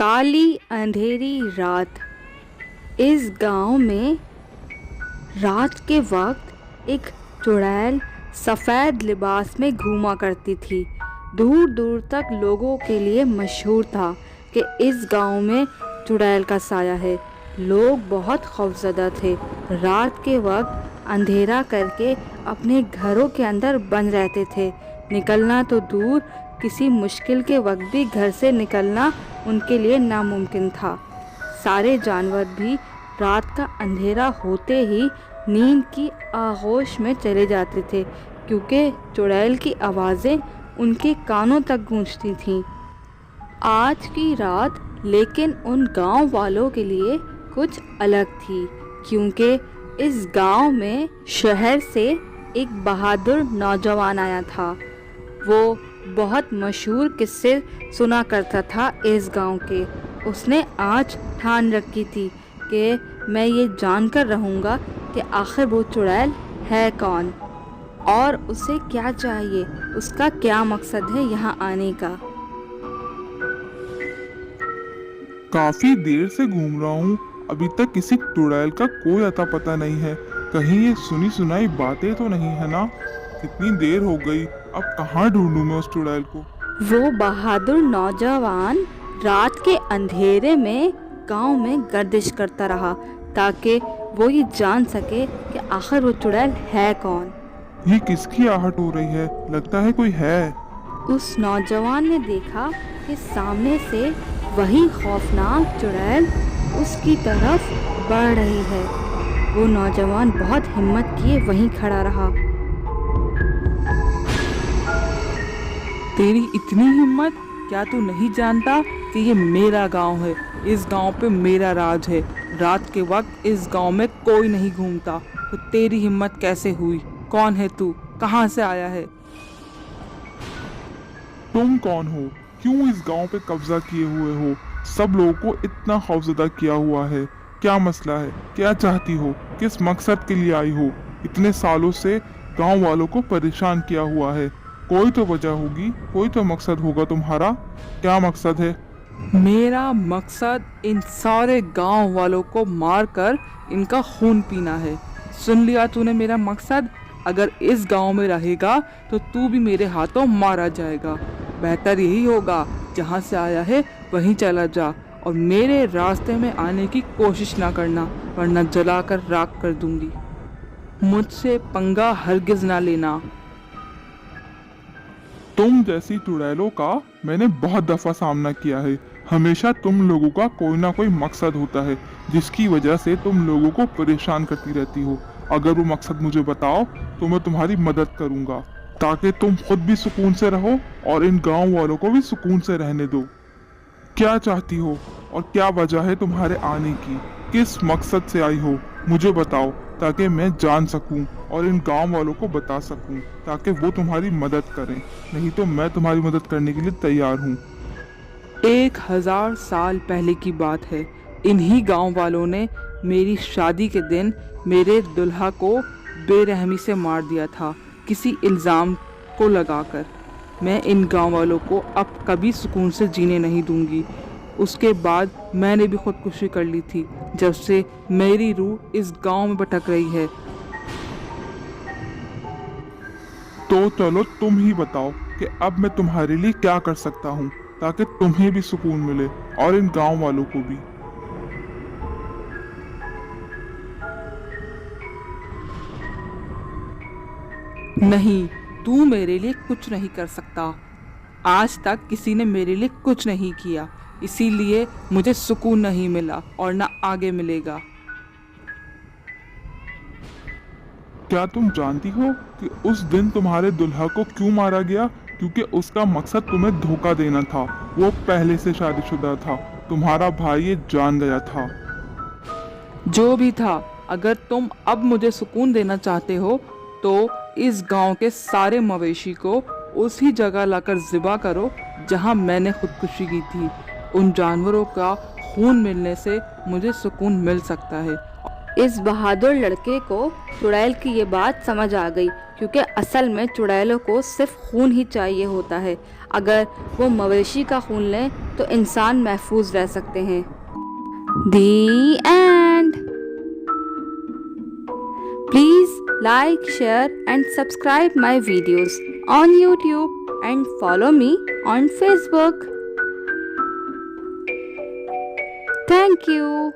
काली अंधेरी रात। इस गांव में रात के वक्त एक चुड़ैल सफ़ेद लिबास में घूमा करती थी। दूर दूर तक लोगों के लिए मशहूर था कि इस गांव में चुड़ैल का साया है। लोग बहुत खौफज़दा थे। रात के वक्त अंधेरा करके अपने घरों के अंदर बंद रहते थे। निकलना तो दूर, किसी मुश्किल के वक्त भी घर से निकलना उनके लिए नामुमकिन था। सारे जानवर भी रात का अंधेरा होते ही नींद की आगोश में चले जाते थे, क्योंकि चुड़ैल की आवाज़ें उनके कानों तक गूंजती थीं। आज की रात लेकिन उन गांव वालों के लिए कुछ अलग थी, क्योंकि इस गांव में शहर से एक बहादुर नौजवान आया था। वो बहुत मशहूर किस्से सुना करता था इस गांव के। उसने आज ठान रखी थी कि मैं ये जानकर रहूँगा कि आखिर वो चुड़ैल है कौन और उसे क्या चाहिए, उसका क्या मकसद है यहाँ आने का। काफी देर से घूम रहा हूँ, अभी तक किसी चुड़ैल का कोई अता पता नहीं है। कहीं ये सुनी सुनाई बातें तो नहीं है ना? कितनी देर हो गई, अब कहाँ ढूंढूं मैं उस चुड़ैल को? वो बहादुर नौजवान रात के अंधेरे में गांव में गर्दिश करता रहा, ताकि वो ये जान सके कि आखिर वो चुड़ैल है कौन। ये किसकी आहट हो रही है? लगता है कोई है। उस नौजवान ने देखा कि सामने से वही खौफनाक चुड़ैल उसकी तरफ बढ़ रही है। वो नौजवान बहुत हिम्मत किए वहीं खड़ा रहा। तेरी इतनी हिम्मत? क्या तू नहीं जानता कि ये मेरा गांव है? इस गांव पे मेरा राज है। रात के वक्त इस गांव में कोई नहीं घूमता, तो तेरी हिम्मत कैसे हुई? कौन है तू? कहाँ से आया है? तुम कौन हो? क्यों इस गांव पे कब्जा किए हुए हो? सब लोगों को इतना खौफजदा किया हुआ है। क्या मसला है? क्या चाहती हो? किस मकसद के लिए आई हो? इतने सालों से गांव वालों को परेशान किया हुआ है। कोई तो वजह होगी, कोई तो मकसद होगा तुम्हारा। क्या मकसद है? मेरा मकसद इन सारे गांव वालों को मारकर इनका खून पीना है। सुन लिया तूने मेरा मकसद? अगर इस गांव में रहेगा तो तू भी मेरे हाथों मारा जाएगा। बेहतर यही होगा, जहां से आया है वहीं चला जा और मेरे रास्ते में आने की कोशिश ना करना, वरना जलाकर राख कर दूंगी। मुझसे पंगा हरगिज ना लेना। तुम जैसी चुड़ैलों का मैंने बहुत दफा सामना किया है। हमेशा तुम लोगों का कोई ना कोई मकसद होता है, जिसकी वजह से तुम लोगों को परेशान करती रहती हो। अगर वो मकसद मुझे बताओ तो मैं तुम्हारी मदद करूंगा, ताकि तुम खुद भी सुकून से रहो और इन गांव वालों को भी सुकून से रहने दो। क्या चाहती हो और क्या वजह है तुम्हारे आने की? किस मकसद से आई हो? मुझे बताओ, ताकि मैं जान सकूं और इन गांव वालों को बता सकूं, ताकि वो तुम्हारी मदद करें। नहीं तो मैं तुम्हारी मदद करने के लिए तैयार हूँ। 1000 साल पहले की बात है। इन्हीं गांव वालों ने मेरी शादी के दिन मेरे दुल्हा को बेरहमी से मार दिया था, किसी इल्ज़ाम को लगाकर। मैं इन गांव वालों को अब कभी सुकून से जीने नहीं दूंगी। उसके बाद मैंने भी खुदकुशी कर ली थी, जब से मेरी रूह इस गांव में भटक रही है। तो चलो तुम ही बताओ कि अब मैं तुम्हारे लिए क्या कर सकता हूँ, ताकि तुम्हें भी सुकून मिले और इन गांव वालों को भी। नहीं, तू मेरे लिए कुछ नहीं कर सकता। आज तक किसी ने मेरे लिए कुछ नहीं किया, इसीलिए मुझे सुकून नहीं मिला और ना आगे मिलेगा। क्या तुम जानती हो कि उस दिन तुम्हारे दुल्हा को क्यों मारा गया? क्योंकि उसका मकसद तुम्हें धोखा देना था। वो पहले से शादीशुदा था। तुम्हारा भाई ये जान गया था। जो भी था, अगर तुम अब मुझे सुकून देना चाहते हो तो इस गांव के सारे मवेशी को उसी जगह लाकर ज़िबा करो जहां मैंने खुदकुशी की थी। उन जानवरों का खून मिलने से मुझे सुकून मिल सकता है। इस बहादुर लड़के को चुड़ैल की ये बात समझ आ गई, क्योंकि असल में चुड़ैलों को सिर्फ खून ही चाहिए होता है। اگر وہ مویشی کا خون لیں تو انسان محفوظ رہ سکتے ہیں۔ The end. Please like, share and subscribe my videos on YouTube and follow me on Facebook. Thank you.